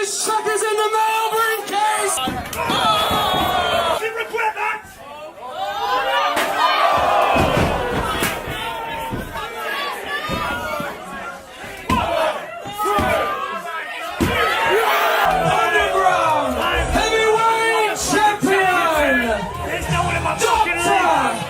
His check is in the mail briefcase! Oh! You regret that? Underground heavyweight champion! There's no one in my fucking league!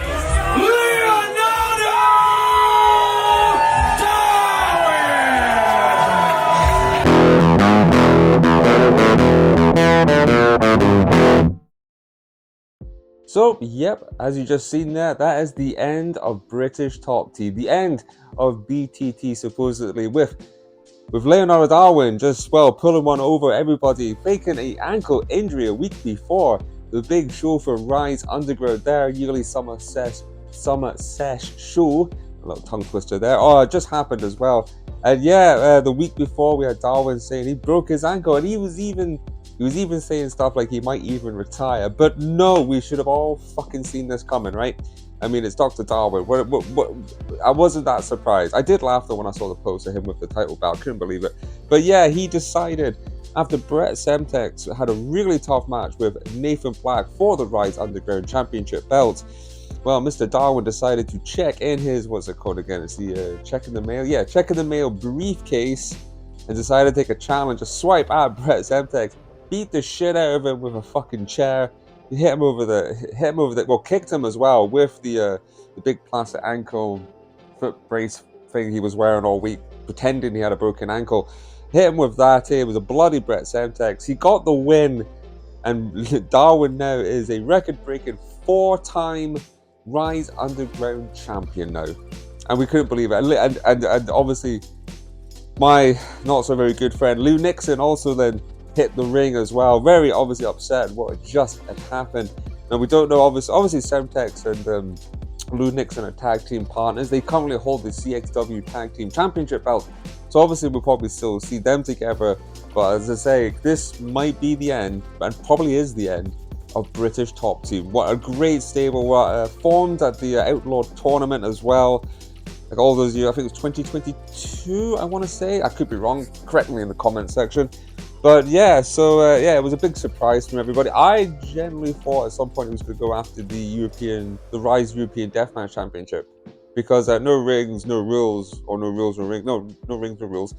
So, yep, as you just seen there, that is the end of British Top Team, the end of BTT supposedly with Leonardo Darwin just, well, pulling one over everybody, faking an ankle injury a week before the big show for Rise Underground, their yearly summer sesh show. A little tongue twister there. Oh, it just happened as well. And yeah, the week before we had Darwin saying he broke his ankle, and he was even saying stuff like he might even retire. But no, we should have all fucking seen this coming, right? I mean, it's Dr. Darwin. I wasn't that surprised. I did laugh though when I saw the post of him with the title belt. Couldn't believe it. But yeah, he decided after Brett Semtex had a really tough match with Nathan Black for the Rise Underground Championship belt. Well, Mr. Darwin decided to check in his, what's it called again? It's the check in the mail. Yeah, check in the mail briefcase, and decided to take a challenge, a swipe at Brett Semtex, beat the shit out of him with a fucking chair. He hit him over the, well, kicked him as well with the big plastic ankle foot brace thing he was wearing all week, pretending he had a broken ankle. Hit him with that. It was a bloody Brett Semtex. He got the win, and Darwin now is a record-breaking 4-time Rise Underground champion now, and we couldn't believe it. And obviously, my not so very good friend Lou Nixon also then hit the ring as well, very obviously upset what had just had happened. Now we don't know, obviously Semtex and Lou Nixon are tag team partners. They currently hold the CXW Tag Team Championship belt, so obviously we'll probably still see them together. But as I say, this might be the end, and probably is the end, of British Top Team. What a great stable, formed at the Outlaw tournament as well. Like all those years, I think it was 2022, I want to say. I could be wrong, correct me in the comment section. But yeah, so yeah, it was a big surprise from everybody. I generally thought at some point he was going to go after the Rise European Deathmatch Championship, because no rings, no rules, or no rules, no rings, no rings, no rules.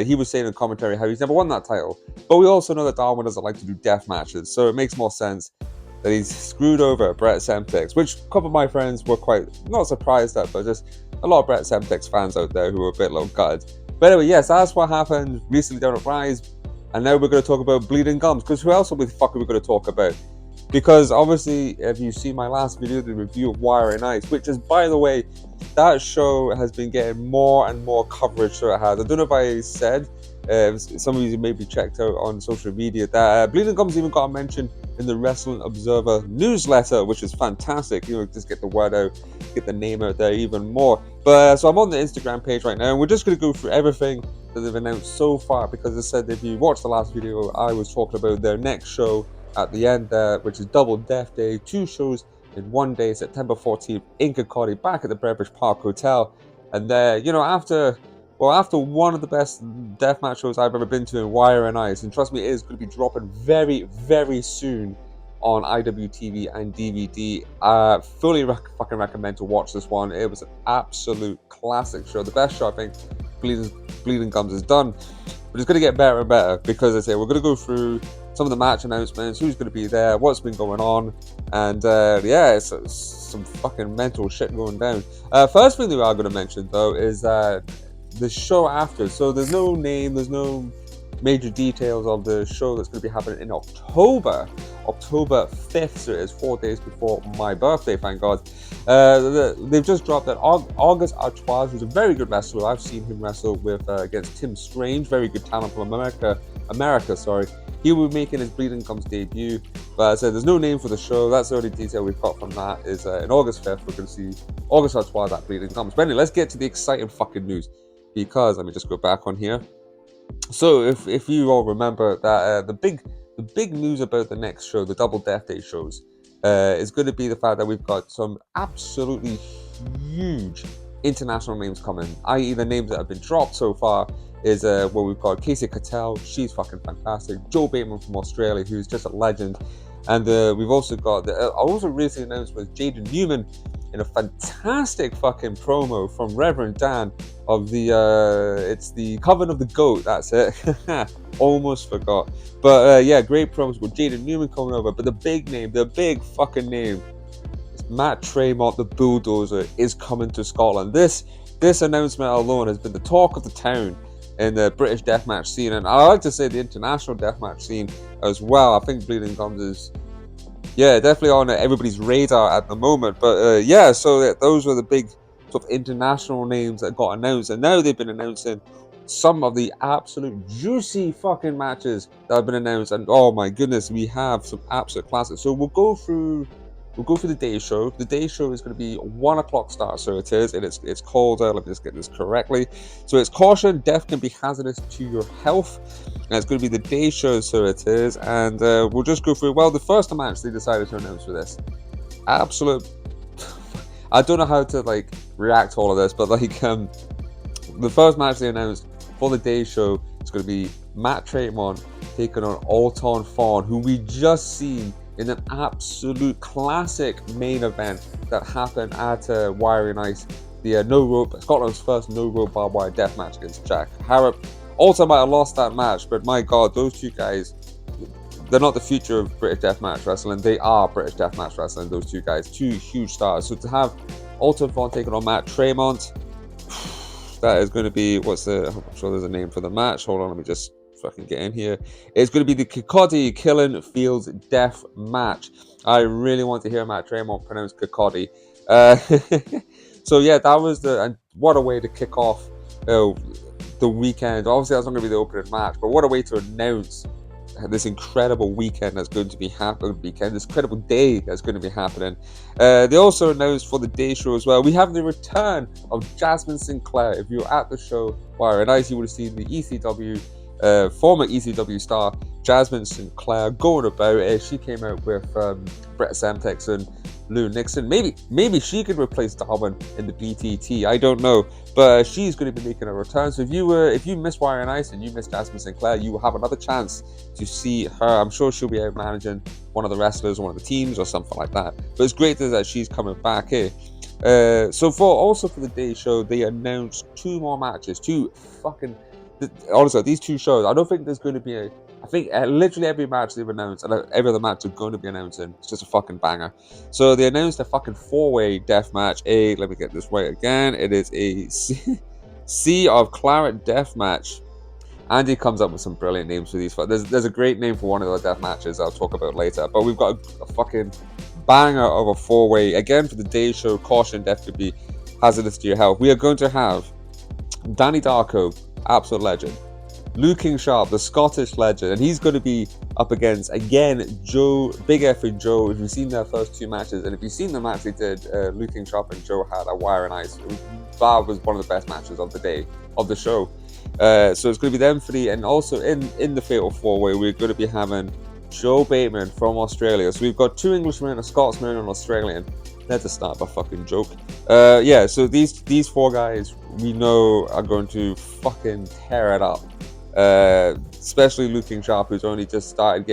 He was saying in commentary how he's never won that title. But we also know that Darwin doesn't like to do death matches, so it makes more sense that he's screwed over Brett Semtex, which a couple of my friends were quite not surprised at, but just a lot of Brett Semtex fans out there who were a bit low gutted. But anyway, yes, that's what happened recently down at Rise. And now we're going to talk about Bleeding Gums, because who else are we going to talk about? Because obviously, if you see my last video, the review of Wire and Ice, which is, by the way, that show has been getting more and more coverage, so it has. I don't know if I said, some of you maybe checked out on social media, that Bleeding Gums even got a mention in the Wrestling Observer newsletter, which is fantastic. You know, just get the word out, get the name out there even more. But so I'm on the Instagram page right now, and we're just going to go through everything that they've announced so far, because I said if you watched the last video, I was talking about their next show at the end there, which is Double Death Day, 2 shows in one day, September 14th in Kirkcaldy, back at the Beveridge Park Hotel. And you know, after one of the best deathmatch shows I've ever been to in Wire and Ice, and trust me, it is going to be dropping very, very soon on IWTV and DVD. Fully fucking recommend to watch this one. It was an absolute classic show, the best show I think Bleeding Gums has done, but it's going to get better and better, because I say we're going to go through some of the match announcements, who's going to be there, what's been going on, and yeah, it's some fucking mental shit going down. First thing that we are going to mention though is the show after. So there's no name, there's no major details of the show that's going to be happening in October 5th, so it is 4 days before my birthday, thank God. They've just dropped that August Artois, who's a very good wrestler. I've seen him wrestle with against Tim Strange, very good talent from America, sorry. He will be making his Bleeding Gums debut, but as I said, there's no name for the show. That's the only detail we've got from that, is in August 5th, we're going to see August Artois at Bleeding Gums. But anyway, let's get to the exciting fucking news, because, let me just go back on here. So if you all remember that the big news about the next show, the Double Death Day shows, is going to be the fact that we've got some absolutely huge international names coming, i.e. the names that have been dropped so far is well, we've got Casey Cattell, she's fucking fantastic. Joe Bateman from Australia, who's just a legend. And we've also got I also recently announced with Jaden Newman in a fantastic fucking promo from Reverend Dan of the it's the Coven of the Goat. That's it. Almost forgot. But yeah, great promos with Jaden Newman coming over. But the big name, the big fucking name, is Matt Tremont, the Bulldozer, is coming to Scotland. This announcement alone has been the talk of the town in the British deathmatch scene, and I like to say the international deathmatch scene as well. I think Bleeding Gums is, yeah, definitely on everybody's radar at the moment. But yeah, so those were the big sort of international names that got announced, and now they've been announcing some of the absolute juicy fucking matches that have been announced, and oh my goodness, we have some absolute classics. So we'll go through the day show. The day show is going to be 1 o'clock start, so it is, and it's called, let me just get this correctly. So it's Caution, Death Can Be Hazardous to Your Health, and it's going to be the day show, so it is, and we'll just go through, well, the first match they decided to announce for this, absolute, I don't know how to, like, react to all of this, but, like, the first match they announced for the day show is going to be Matt Tremont taking on Alton Fawn, who we just seen in an absolute classic main event that happened at Wiry Nice, the Scotland's first no rope barbed wire death match against Jack Harrop. Alton might have lost that match, but my god, those two guys, they're not the future of British deathmatch wrestling. They are British deathmatch wrestling. Those two guys, two huge stars. So to have Alton Fawn taking on Matt Tremont, that is going to be, I'm sure there's a name for the match. Hold on, let me just fucking get in here. It's going to be the Kirkcaldy Killing Fields Death Match. I really want to hear Matt Tremont pronounce Kirkcaldy. So yeah, that was and what a way to kick off the weekend. Obviously, that's not going to be the opening match, but what a way to announce this incredible weekend that's going to be happening. This incredible day that's going to be happening. They also announced for the day show as well, we have the return of Jasmine Sinclair. If you were at the show, Wire and Ice, you would have seen the ECW former ECW star Jasmine Sinclair going about it. She came out with Brett Semtex and Lou Nixon. Maybe she could replace Darwin in the BTT. I don't know, but she's going to be making a return. So if you miss Wire and Ice and you miss Jasmine Sinclair, you will have another chance to see her. I'm sure she'll be out managing one of the wrestlers, one of the teams, or something like that. But it's great that she's coming back here. So for the day show, they announced 2 more matches. Honestly, these 2 shows, I don't think there's going to be I think literally every match they've announced, and every other match they're going to be announcing, it's just a fucking banger. So they announced a fucking 4-way death match. Let me get this right again. It is a Sea of Claret death match. Andy comes up with some brilliant names for these. There's a great name for one of the death matches I'll talk about later. But we've got a fucking banger of a 4-way. Again, for the day show, Caution, Death Could Be Hazardous to Your Health. We are going to have Danny Darko, absolute legend. Lou King Sharp, the Scottish legend, and he's going to be up against, again, Joe, Big F and Joe. If you've seen their first 2 matches, and if you've seen the match they did, Lou King Sharp and Joe had at Wire and Ice, that was one of the best matches of the day, of the show. So it's going to be them 3, and also in the Fatal 4-Way, we're going to be having Joe Bateman from Australia. So we've got 2 Englishmen, a Scotsman, and an Australian. That's a start of a fucking joke. Yeah, so these 4 guys we know are going to fucking tear it up. Especially Luke King Sharp, who's only just started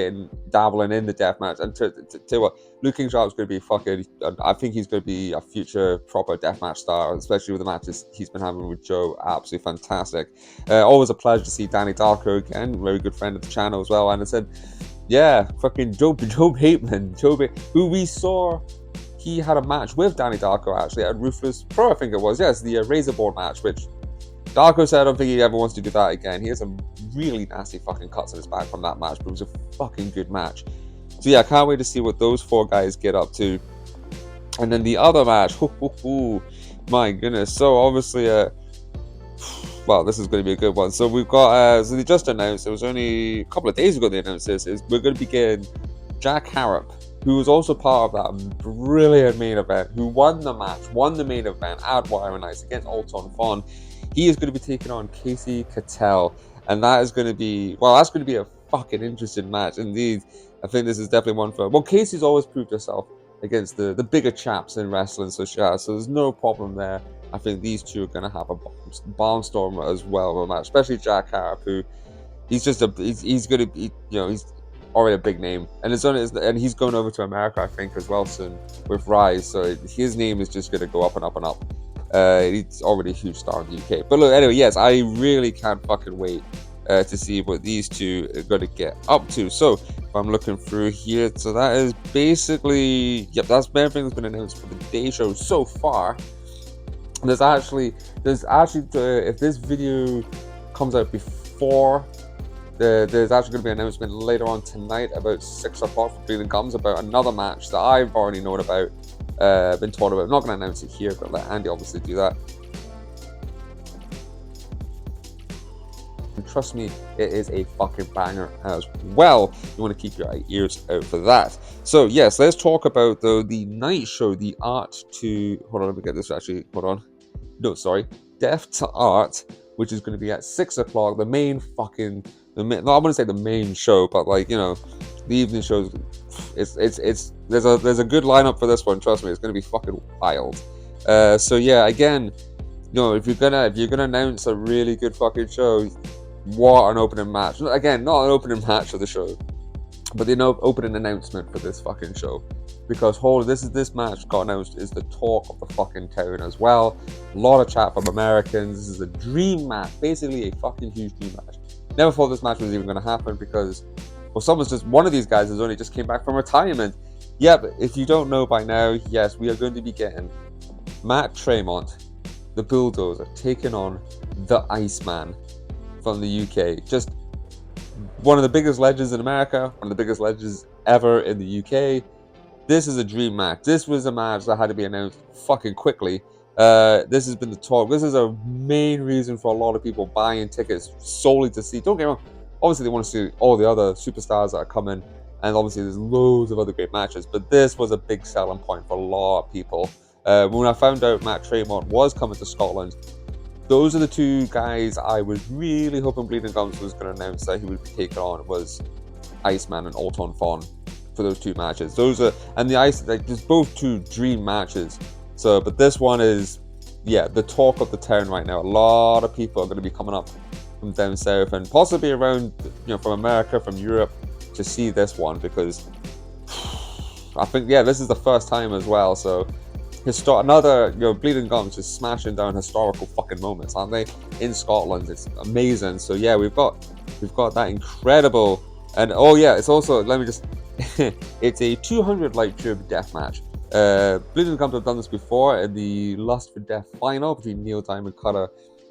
dabbling in the deathmatch. And tell you what, Luke King Sharp's going to be fucking, I think he's going to be a future proper deathmatch star, especially with the matches he's been having with Joe. Absolutely fantastic. Always a pleasure to see Danny Darko again, very good friend of the channel as well. And I said, yeah, fucking Joe Bateman, who we saw. He had a match with Danny Darko actually at Ruthless Pro, I think it was. Yes, the Razorboard match, which Darko said I don't think he ever wants to do that again. He has some really nasty fucking cuts in his back from that match, but it was a fucking good match. So yeah, I can't wait to see what those 4 guys get up to. And then the other match, my goodness. So obviously, well, this is going to be a good one. So we've got, so they just announced, it was only a couple of days ago they announced this, we're going to be getting Jack Harrop, who was also part of that brilliant main event, who won the main event at Wire and Ice against Alton Fawn. He is going to be taking on Casey Cattell, and that's going to be a fucking interesting match indeed. I think this is definitely one for, well, Casey's always proved herself against the bigger chaps in wrestling, so there's no problem there. I think these two are going to have a barnstormer as well in a match, especially Jack Harp, who he's just he's going to be, he's already a big name, and and he's going over to America, I think, as well soon with Rise, so his name is just going to go up and up and up. He's already a huge star in the UK. But look, anyway, yes, I really can't fucking wait to see what these two are going to get up to. So if I'm looking through here, so that is basically, yep, that's everything that's been announced for the day show so far. There's actually if this video comes out before, there's actually going to be an announcement later on tonight about 6 o'clock for Bleeding Gums about another match that I've already known about, been told about. I'm not going to announce it here, but let Andy obviously do that. And trust me, it is a fucking banger as well. You want to keep your ears out for that. So yes, let's talk about though the night show, the Art to, hold on, let me get this actually, hold on. No, sorry, Deaf to Art, which is going to be at 6 o'clock. The main fucking, I wouldn't say the main show, but like, the evening shows. There's a good lineup for this one. Trust me, it's going to be fucking wild. So yeah, again, if you're gonna announce a really good fucking show, what an opening match. Again, not an opening match of the show, but the opening announcement for this fucking show. Because this match got announced is the talk of the fucking town as well. A lot of chat from Americans. This is a dream match, basically a fucking huge dream match. Never thought this match was even going to happen because, well, one of these guys has only just came back from retirement. Yeah, but if you don't know by now, yes, we are going to be getting Matt Tremont, the Bulldozer, taking on the Iceman from the UK. Just one of the biggest legends in America, one of the biggest legends ever in the UK. This is a dream match. This was a match that had to be announced fucking quickly. This has been the talk. This is a main reason for a lot of people buying tickets solely to see. Don't get me wrong. Obviously, they want to see all the other superstars that are coming, and obviously, there's loads of other great matches. But this was a big selling point for a lot of people. When I found out Matt Tremont was coming to Scotland, those are the two guys I was really hoping Bleeding Gums was going to announce that he would be taking on. Was Iceman and Alton Fawn for those two matches. There's both two dream matches. So, but this one is, yeah, the talk of the town right now. A lot of people are going to be coming up from down south and possibly around, from America, from Europe, to see this one because I think, yeah, this is the first time as well. So, another, Bleeding Gums just smashing down historical fucking moments, aren't they? In Scotland, it's amazing. So yeah, we've got that incredible, and oh yeah, it's also, let me just. It's a 200 light tube death match. Bleeding Gums have done this before in the Lust for Death final between Neil Diamond Cutter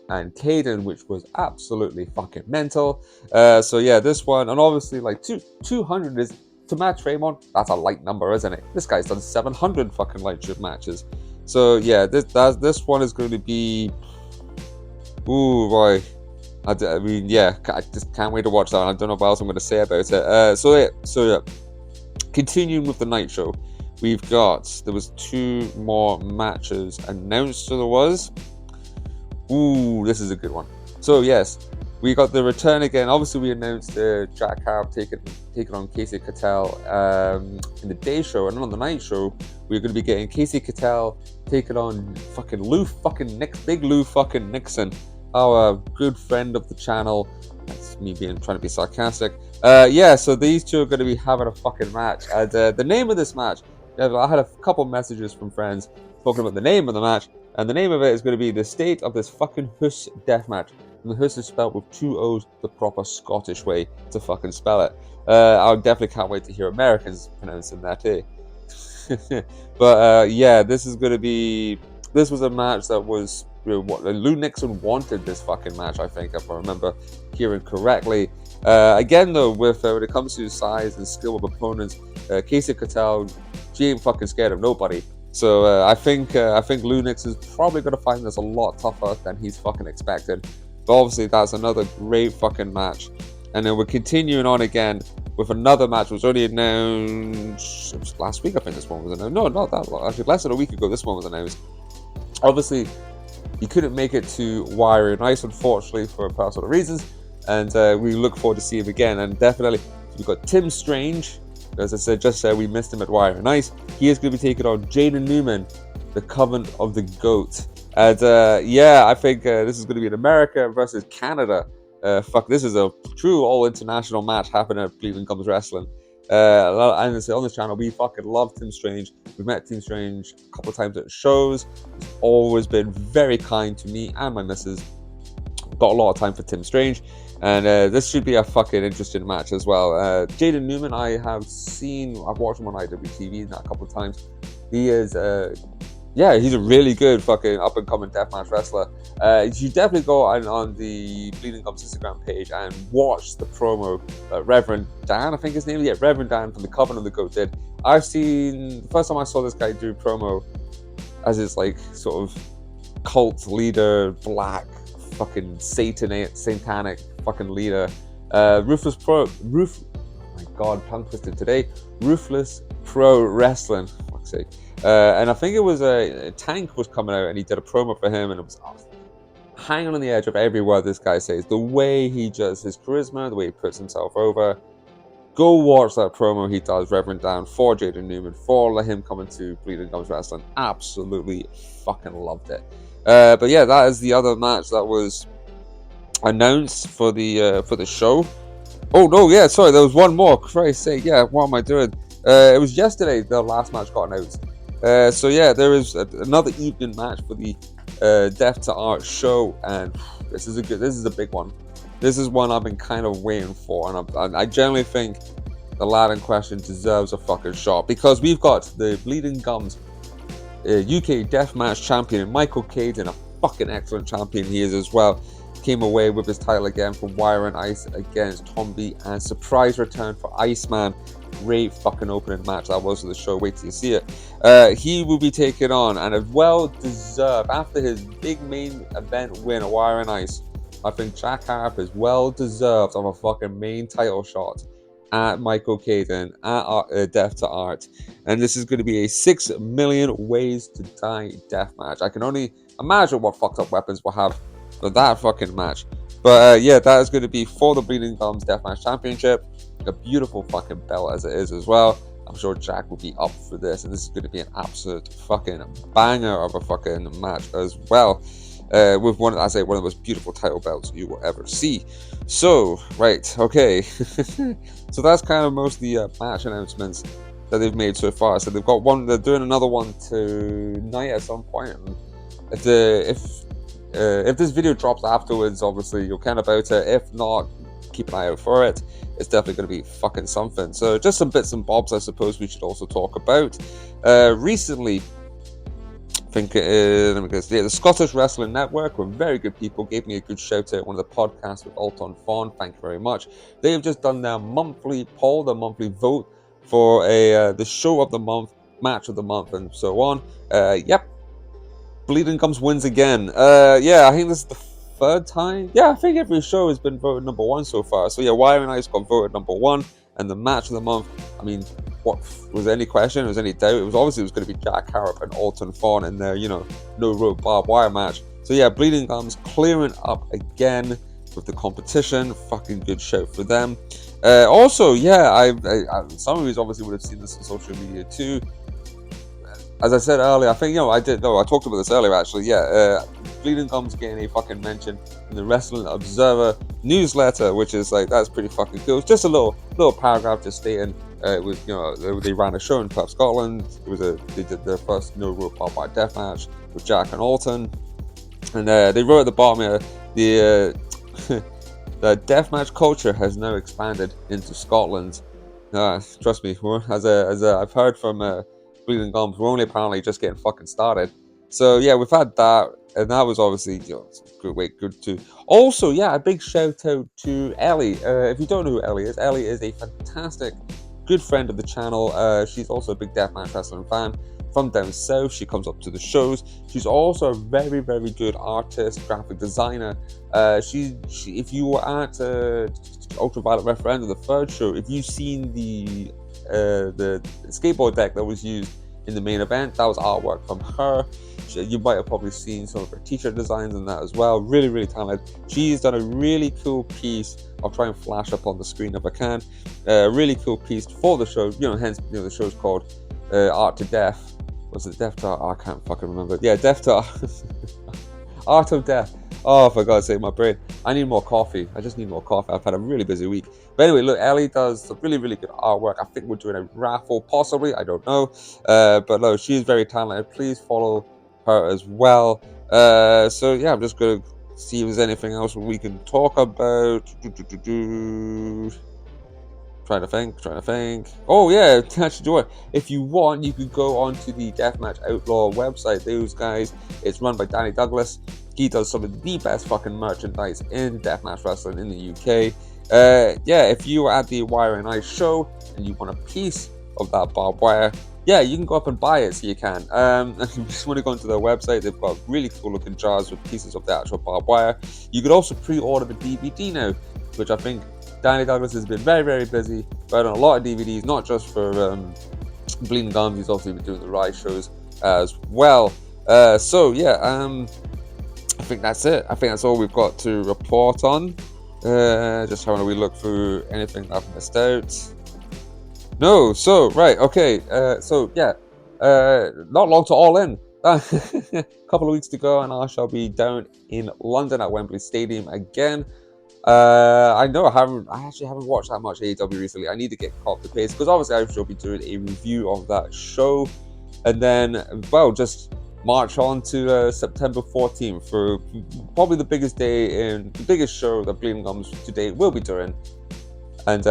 and Caden, which was absolutely fucking mental. So yeah, this one, and obviously like 200 is, to Matt Tremont, that's a light number, isn't it? This guy's done 700 fucking light tube matches. So yeah, this one is going to be, ooh boy. I mean, yeah, I just can't wait to watch that. I don't know what else I'm going to say about it. So yeah. Continuing with the night show, there was 2 more matches announced. So there was, this is a good one. So yes, we got the return again. Obviously, we announced Jack Harp taking on Casey Cattell in the day show, and on the night show, we're going to be getting Casey Cattell taking on fucking Big Lou fucking Nixon, our good friend of the channel. That's me trying to be sarcastic. Yeah, so these two are going to be having a fucking match. And the name of this match, I had a couple messages from friends talking about the name of the match, and the name of it is going to be The State of This Fucking Huss Death Match. And the Huss is spelled with 2 O's, the proper Scottish way to fucking spell it. I definitely can't wait to hear Americans pronouncing that, eh? But yeah, this was a match that was, Lou Nixon wanted this fucking match, I think, if I remember hearing correctly. Again, though, when it comes to size and skill of opponents, Casey Cattell, she ain't fucking scared of nobody. So I think Lou Nixon's probably going to find this a lot tougher than he's fucking expected. But obviously, that's another great fucking match. And then we're continuing on again with another match. It was already announced, it was last week, I think this one was announced. No, not that long. Actually, less than a week ago, this one was announced. Obviously, he couldn't make it to Wiry and Ice, unfortunately, for personal reasons. And we look forward to seeing him again. And definitely, we've got Tim Strange. As I said, we missed him at Wiry and Ice. He is going to be taking on Jaden Newman, the Covenant of the Goat. And yeah, I think this is going to be in America versus Canada. Fuck, this is a true all-international match happening at Bleeding Gums Wrestling. And on this channel, we fucking love Tim Strange. We've met Tim Strange a couple of times at shows. He's always been very kind to me and my missus. Got a lot of time for Tim Strange, and this should be a fucking interesting match as well. Jaden Newman, I've watched him on IWTV a couple of times. He is, yeah, he's a really good fucking up and coming deathmatch wrestler. You should definitely go on the Bleeding Gums Instagram page and watch the promo Reverend Dan, I think his name, yeah, Reverend Dan from the Coven of the Goat did. The first time I saw this guy do promo as his like sort of cult leader, black fucking satanic fucking leader, Ruthless Pro Wrestling, for fuck's sake. And I think it was Tank was coming out and he did a promo for him, and it was hanging on the edge of every word this guy says. The way he does his charisma, the way he puts himself over. Go watch that promo he does, Reverend Dan, for Jaden Newman, for him coming to Bleeding Gums Wrestling. Absolutely fucking loved it. But yeah, that is the other match that was announced for the show. Oh no, yeah, sorry, there was one more. Christ's sake, yeah, what am I doing? It was yesterday the last match got announced. So yeah, there is another evening match for the Death to Art show, and this is a big one. This is one I've been kind of waiting for, and I generally think the lad in question deserves a fucking shot, because we've got the Bleeding Gums UK Deathmatch champion Michael Caden, a fucking excellent champion he is as well. Came away with his title again from Wire and Ice against Tomby, and surprise return for Iceman. Great fucking opening match that was for the show. Wait till you see it. He will be taking on, and a well deserved, after his big main event win at Wire and Ice, I think Jack Harp is well deserved of a fucking main title shot at Michael Caden at Death to Art. And this is going to be a 6 million ways to die death match. I can only imagine what fucked up weapons we'll have for that fucking match. But yeah, that is going to be for the Bleeding Gums Deathmatch Championship. A beautiful fucking belt as it is as well. I'm sure Jack will be up for this, and this is going to be an absolute fucking banger of a fucking match as well. With one of the most beautiful title belts you will ever see. So, right, okay. So that's kind of most of the match announcements that they've made so far. So they've got one, they're doing another one tonight at some point. And if this video drops afterwards, obviously you'll care about it. If not, keep an eye out for it. It's definitely going to be fucking something. So just some bits and bobs I suppose we should also talk about. Recently, I think the Scottish Wrestling Network were very good people, gave me a good shout out on one of the podcasts with Alton Fawn. Thank you very much. They have just done their monthly poll, their monthly vote for the show of the month, match of the month, and so on. Yep, Bleeding Gums wins again. Yeah, I think this is the third time. Yeah, I think every show has been voted number one so far. So yeah, Wire and Ice got voted number one, and the match of the month, I mean, what was there any question? Was there any doubt? It was going to be Jack Harrop and Alton Fawn in their, no rope barbed wire match. So yeah, Bleeding Gums clearing up again with the competition. Fucking good show for them. Also, yeah, I some of you obviously would have seen this on social media too. As I said earlier, I think, I talked about this earlier actually, yeah, Bleeding Gums getting a fucking mention in the Wrestling Observer newsletter, which is like, that's pretty fucking cool. It's just a little paragraph just stating, it was, they ran a show in Perth, Scotland. They did their first no rope barbed wire death match with Jack and Alton, and they wrote at the bottom the deathmatch culture has now expanded into Scotland. Trust me, as I've heard from Bleeding Gums, we're only apparently just getting fucking started. So yeah, we've had that, and that was obviously good too. Also, yeah, a big shout out to Ellie. If you don't know who Ellie is a fantastic good friend of the channel. She's also a big deathmatch wrestling fan from down south. She comes up to the shows. She's also a very, very good artist, graphic designer. If you were at Ultraviolet Referendum, the third show, if you've seen the skateboard deck that was used in the main event, that was artwork from her. You might have probably seen some of her t-shirt designs and that as well. Really, really talented. She's done a really cool piece. I'll try and flash up on the screen if I can. Really cool piece for the show. Hence, the show's called Art to Death, Was it Death to I can't fucking remember. Yeah, Death to Art of Death. Oh, for God's sake, my brain. I need more coffee. I just need more coffee. I've had a really busy week. But anyway, look, Ellie does some really, really good artwork. I think we're doing a raffle, possibly. I don't know. But no, she's very talented. Please follow her as well. So yeah, I'm just going to see if there's anything else we can talk about. Trying to think. Oh yeah, actually, do it. If you want, you could go onto the Deathmatch Outlaw website. Those guys, it's run by Danny Douglas. He does some of the best fucking merchandise in deathmatch wrestling in the UK. Yeah, if you were at the Wire and Ice show and you want a piece of that barbed wire, yeah, you can go up and buy it, so you can. If you just want to go onto their website, they've got really cool looking jars with pieces of the actual barbed wire. You could also pre-order the DVD now, which I think Danny Douglas has been very, very busy, writing a lot of DVDs, not just for Bleeding Gums. He's also been doing the Rise shows as well. So yeah, I think that's it. I think that's all we've got to report on. Just having a wee look through anything I've missed out. No, so right, okay. So yeah, not long to All In. A couple of weeks to go, and I shall be down in London at Wembley Stadium again. I know I actually haven't watched that much AEW recently. I need to get caught up to pace because obviously I shall be doing a review of that show, and then just march on to September 14th for probably the biggest show that Bleeding Gums to date will be doing. And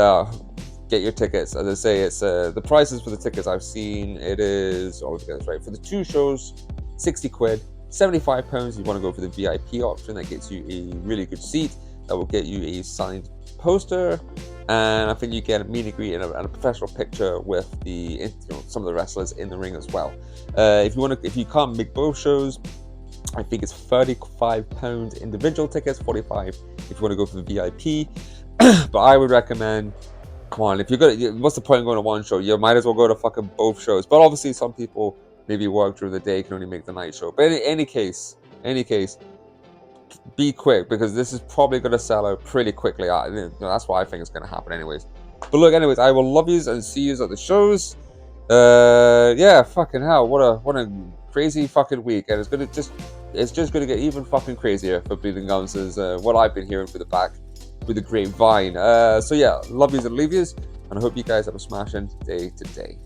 get your tickets. As I say, it's the prices for the tickets I've seen. It is, always get this right, for the two shows, 60 quid, £75. You want to go for the VIP option that gets you a really good seat. That will get you a signed poster, and I think you get a meet and greet and a professional picture with some of the wrestlers in the ring as well. If you can't make both shows, I think it's £35 individual tickets, 45 if you want to go for the VIP. But I would recommend, come on, if you're gonna, what's the point of going to one show? You might as well go to fucking both shows. But obviously, some people maybe work during the day, can only make the night show. But in any case, be quick, because this is probably going to sell out pretty quickly. That's what I think is going to happen anyways. But look, anyways, I will love yous and see yous at the shows. Yeah, fucking hell, what a crazy fucking week, and it's just gonna get even fucking crazier for Bleeding Gums as what I've been hearing through the grapevine. So yeah, love yous and leave yous, and I hope you guys have a smashing day today.